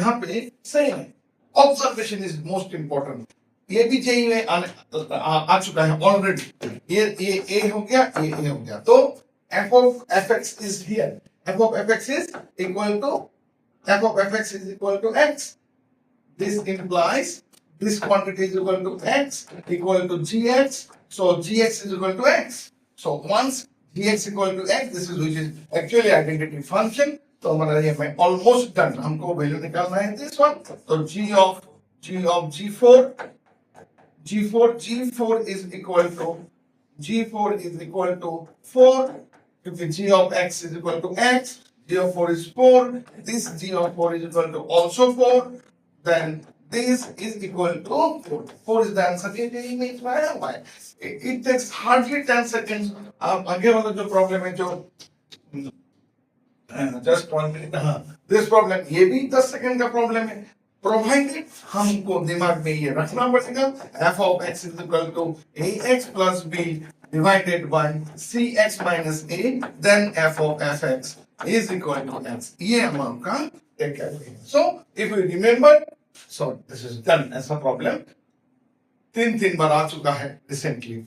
यहाँ पे सेम है. Observation is most important. ये भी जेई में आ चुका है ऑलरेडी. ये ए हो गया, ये ए हो गया. तो f of fx is here. f of fx is equal to x. This implies this quantity is equal to x equal to gx. So gx is equal to x. So once gx equal to x, this is which is actually identity function. तो हमारा ये मैं almost done. हमको value निकालना है this one. तो g of g4 is equal to 4. Because g of x is equal to x, g of 4 is 4. This g of 4 is equal to also 4. Then this is equal to 4. 4 is the answer. It takes hardly 10 seconds. आगे वाला जो problem है जो just 1 minute. This problem ये भी 10 second का problem है. Provided हमको दिमाग में ये रखना पड़ेगा f of x is equal to ax plus b divided by cx minus a, then f of fx is equal to x. ये हम आपका take care करेंगे. So if you remember, so this is done as a problem. 3 बार आ चुका है recently.